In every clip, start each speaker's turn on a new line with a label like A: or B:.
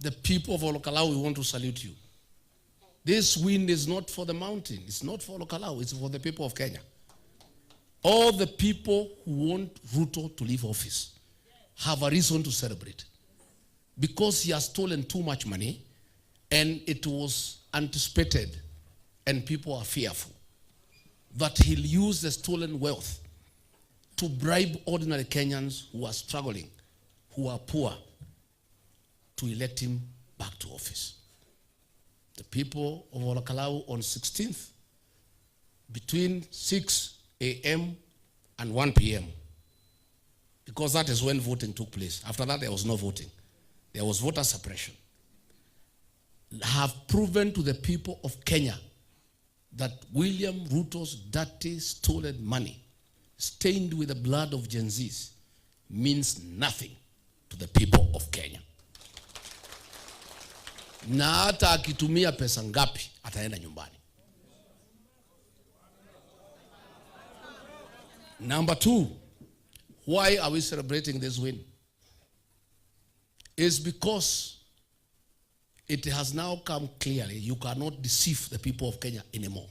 A: The people of Kalou, we want to salute you. This win is not for the mountain. It's not for Kalou. It's for the people of Kenya. All the people who want Ruto to leave office have a reason to celebrate. Because he has stolen too much money, and it was anticipated, and people are fearful that he'll use the stolen wealth to bribe ordinary Kenyans who are struggling, who are poor, to elect him back to office. The people of Kalou on 16th, between 6 a.m. and 1 p.m., because that is when voting took place. After that, there was no voting. There was voter suppression. Have proven to the people of Kenya that William Ruto's dirty, stolen money, stained with the blood of Gen Zs, means nothing to the people of Kenya. Na hata akitumia pesa ngapi ataenda nyumbani. Number two, why are we celebrating this win? It's because it has now come clearly you cannot deceive the people of Kenya anymore.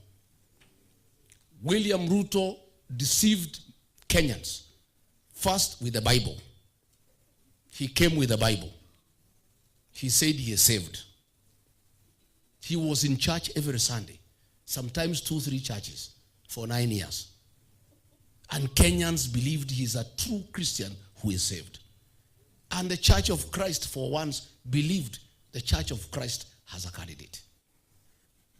A: William Ruto deceived Kenyans first with the Bible. He came with the Bible. He said he is saved. He was in church every Sunday, sometimes 2-3 churches for 9 years. And Kenyans believed he is a true Christian who is saved. And the Church of Christ, for once, believed the Church of Christ has a candidate.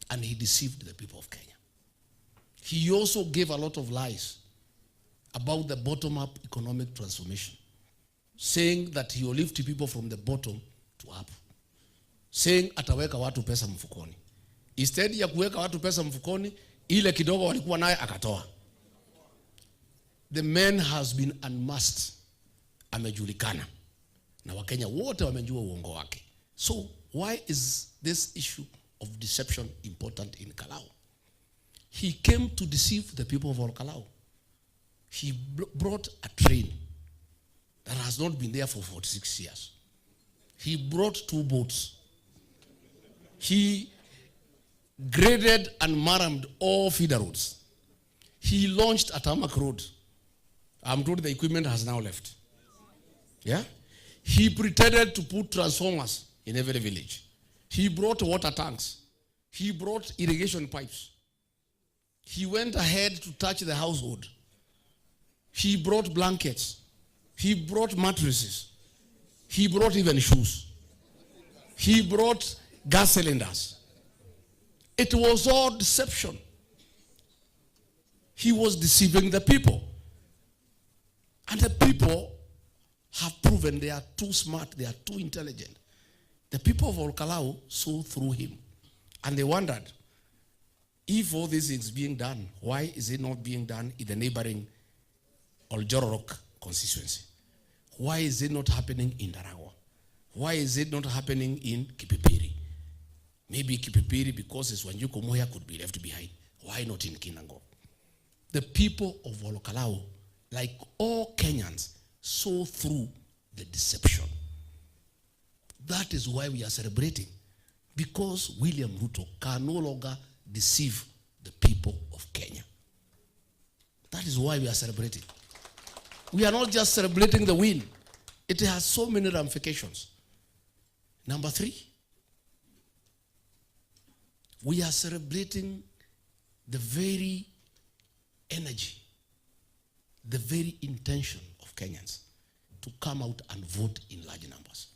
A: And he deceived the people of Kenya. He also gave a lot of lies about the bottom-up economic transformation, saying that he will lift people from the bottom to up, saying ataweka watu pesa mfukoni. Instead ya kuweka watu pesa mfukoni, ile kidogo walikuwa naye akatoa. The man has been unmasked. Amejulikana. Na Wakenya wote wamejua uongo wake. So why is this issue of deception important in Kalou? He came to deceive the people of Kalou. He brought a train that has not been there for 46 years. He brought 2 boats. He graded and marramed all feeder roads. He launched a tarmac road. I'm told the equipment has now left. Yeah? He pretended to put transformers in every village. He brought water tanks. He brought irrigation pipes. He went ahead to touch the household. He brought blankets. He brought mattresses. He brought even shoes. He brought gas cylinders. It was all deception. He was deceiving the people. And the people have proven they are too smart, they are too intelligent. The people of Kalou saw through him. And they wondered, if all this is being done, why is it not being done in the neighboring Oljororok constituency? Why is it not happening in Daragwa? Why is it not happening in Kipipiri? Maybe Kipipiri, because it's when Yukomoya could be left behind. Why not in Kinango? The people of Kalou, like all Kenyans, saw through the deception. That is why we are celebrating. Because William Ruto can no longer deceive the people of Kenya. That is why we are celebrating. We are not just celebrating the win. It has so many ramifications. Number 3, we are celebrating the very energy, the very intention of Kenyans to come out and vote in large numbers.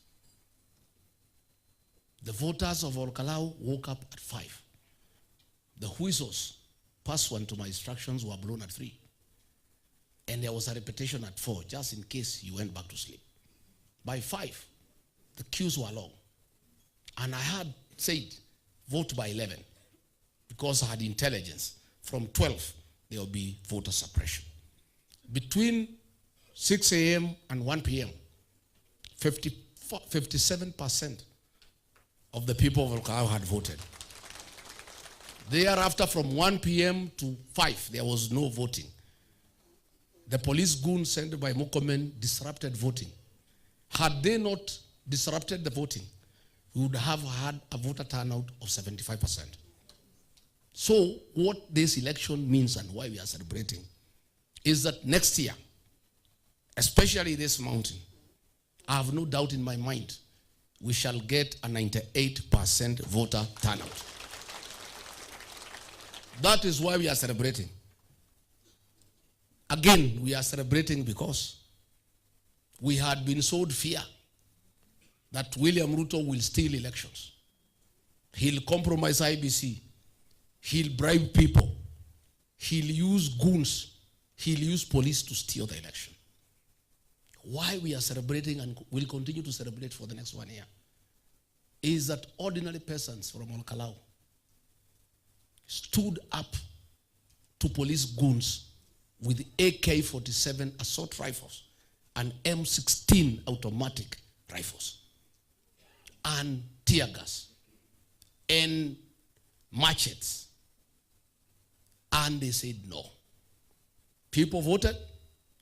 A: The voters of Kalou woke up at 5. The whistles, pursuant to my instructions, were blown at 3. And there was a repetition at 4, just in case you went back to sleep. By 5, the queues were long. And I had said, vote by 11, because I had intelligence. From 12, there will be voter suppression. Between 6 a.m. and 1 p.m., 57% of the people of Kalou had voted. Thereafter, from 1 p.m. to 5, there was no voting. The police goons sent by Mukomen disrupted voting. Had they not disrupted the voting, we would have had a voter turnout of 75%. So what this election means and why we are celebrating is that next year, especially this mountain, I have no doubt in my mind, we shall get a 98% voter turnout. That is why we are celebrating. Again, we are celebrating because we had been sowed fear that William Ruto will steal elections. He'll compromise IBC. He'll bribe people. He'll use goons. He'll use police to steal the election. Why we are celebrating and will continue to celebrate for the next 1 year is that ordinary persons from Kalou stood up to police goons with AK-47 assault rifles and M16 automatic rifles and tear gas and machetes. And they said no. People voted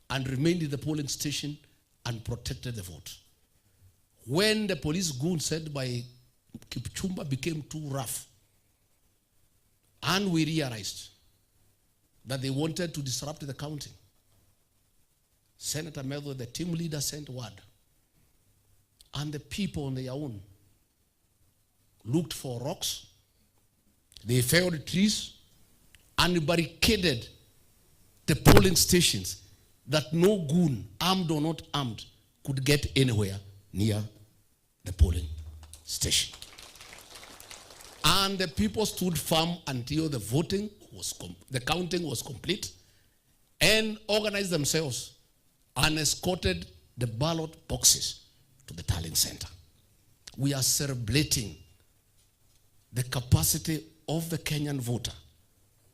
A: and remained in the polling station and protected the vote. When the police goons said by Kipchumba became too rough, and we realized that they wanted to disrupt the counting, Senator Medho, the team leader, sent word. And the people on their own looked for rocks. They felled trees and barricaded the polling stations that no goon, armed or not armed, could get anywhere near the polling station. And the people stood firm until the voting was the counting was complete, and organized themselves and escorted the ballot boxes to the tallying center. We are celebrating the capacity of the Kenyan voter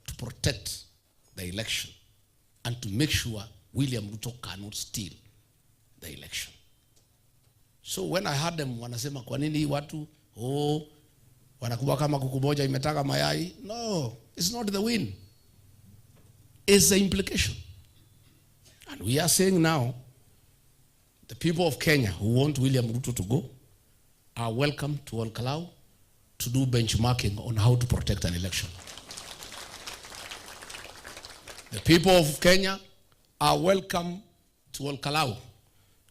A: to protect the election and to make sure William Ruto cannot steal the election. So when I heard them wanasema kwa nini watu wanakuwa kama kuku moja imetaga mayai, no, it's not the win. It's the implication. And we are saying now, the people of Kenya who want William Ruto to go are welcome to Kalou to do benchmarking on how to protect an election. The people of Kenya are welcome to Kalou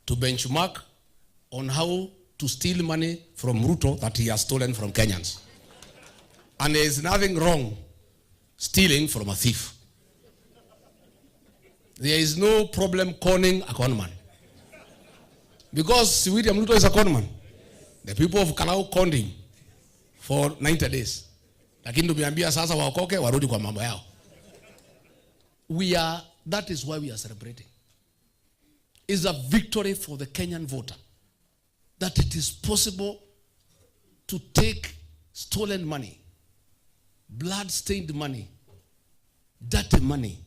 A: to benchmark on how to steal money from Ruto that he has stolen from Kenyans. And there is nothing wrong stealing from a thief. There is no problem conning a conman. Because William Ruto is a conman. The people of Kalou conned him for 90 days. Lakini tumeambia sasa waokoke warudi kwa mambo yao. That is why we are celebrating. It's a victory for the Kenyan voter that it is possible to take stolen money, blood-stained money, dirty money,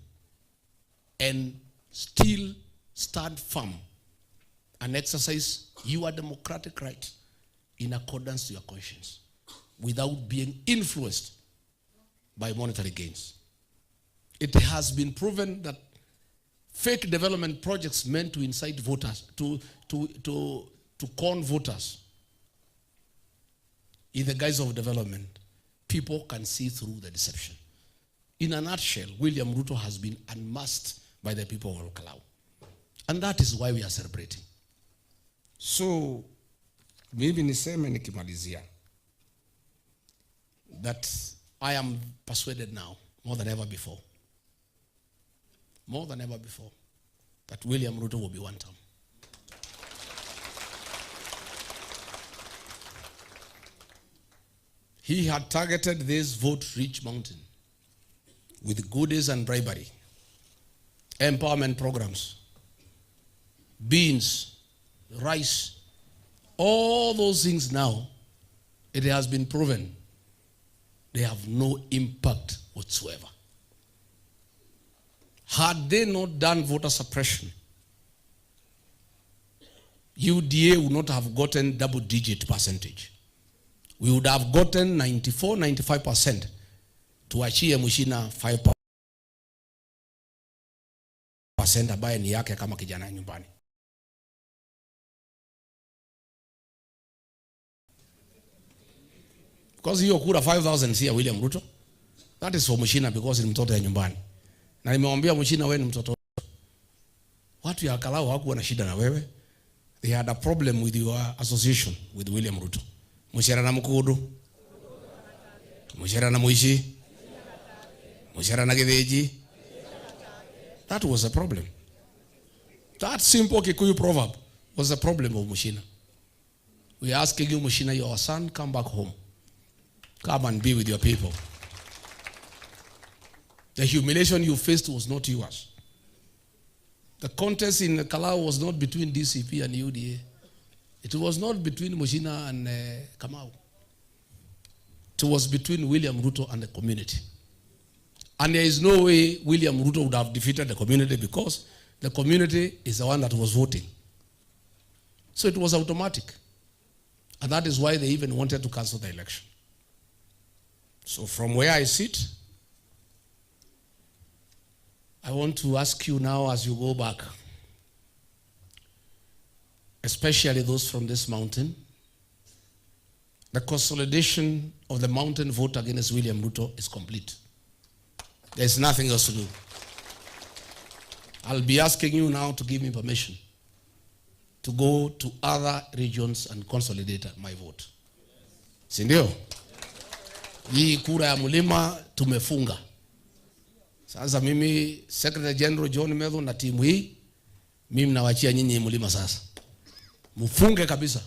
A: and still stand firm and exercise your democratic right in accordance to your conscience without being influenced by monetary gains. It has been proven that fake development projects meant to incite voters, to con voters in the guise of development, people can see through the deception. In a nutshell, William Ruto has been unmasked by the people of Kalou. And that is why we are celebrating. So, maybe niseme nikimalizia that I am persuaded now, more than ever before, that William Ruto will be one term. He had targeted this vote-rich mountain with goodies and bribery, empowerment programs, beans, rice, all those things now, it has been proven they have no impact whatsoever. Had they not done voter suppression, UDA would not have gotten double-digit percentage. We would have gotten 94-95% to achieve Muchina 5% ambaye ni yake kama kijana nyumbani. Because hiyo kura 5,000 si ya William Ruto. That is for Muchina because ni mtoto ya nyumbani. Na nimemwambia Muchina, wewe ni mtoto. Watu ya Kalou hawakuwa na shida na wewe. They had a problem with your association with William Ruto. Muchera na Mkudu. Muchera na Muishi. Muchera na Gedeji. That was a problem. That simple Kikuyu proverb was the problem of Muchina. We are asking you, Muchina, your son, come back home. Come and be with your people. The humiliation you faced was not yours. The contest in Kalou was not between DCP and UDA. It was not between Muchina and Kamau. It was between William Ruto and the community. And there is no way William Ruto would have defeated the community because the community is the one that was voting. So it was automatic. And that is why they even wanted to cancel the election. So from where I sit, I want to ask you now as you go back, especially those from this mountain, the consolidation of the mountain vote against William Ruto is complete. There's nothing else to do. I'll be asking you now to give me permission to go to other regions and consolidate my vote. Sindio? Hii kura ya Mulima tumefunga. Sasa mimi Secretary General John Medho na timu hii, mimi nawachia nyinyi Mulima sasa. Mufunge kabisa.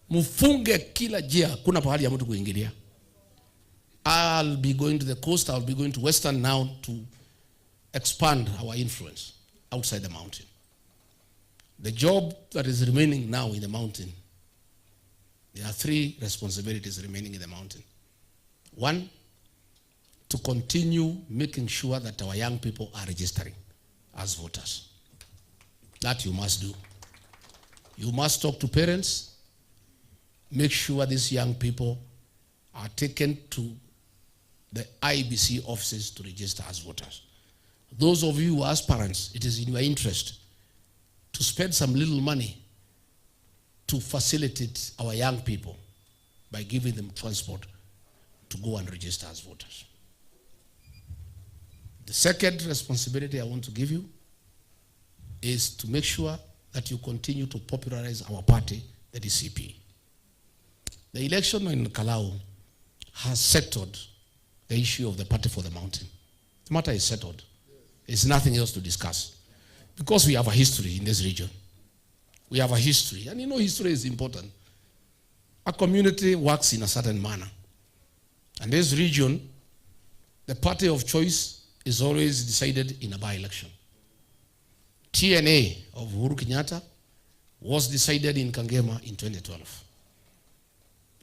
A: Mufunge kila jia, kuna pahali ya mtu kuingilia. I'll be going to the coast, I'll be going to Western now to expand our influence outside the mountain. The job that is remaining now in the mountain, there are 3 responsibilities remaining in the mountain. 1, to continue making sure that our young people are registering as voters. That you must do. You must talk to parents, make sure these young people are taken to the IBC offices to register as voters. Those of you who are aspirants, it is in your interest to spend some little money to facilitate our young people by giving them transport to go and register as voters. The second responsibility I want to give you is to make sure that you continue to popularize our party, the DCP. The election in Kalou has settled the issue of the party for the mountain. The matter is settled. There's nothing else to discuss. Because we have a history in this region. We have a history. And you know history is important. A community works in a certain manner. And this region, the party of choice is always decided in a by-election. TNA of Uhuru Kenyatta was decided in Kangema in 2012.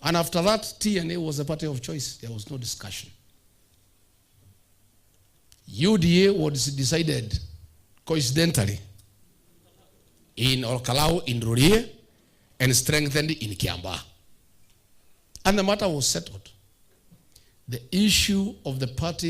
A: And after that, TNA was the party of choice. There was no discussion. UDA was decided coincidentally in Kalou, in Rurie, and strengthened in Kiambaa. And the matter was settled. The issue of the party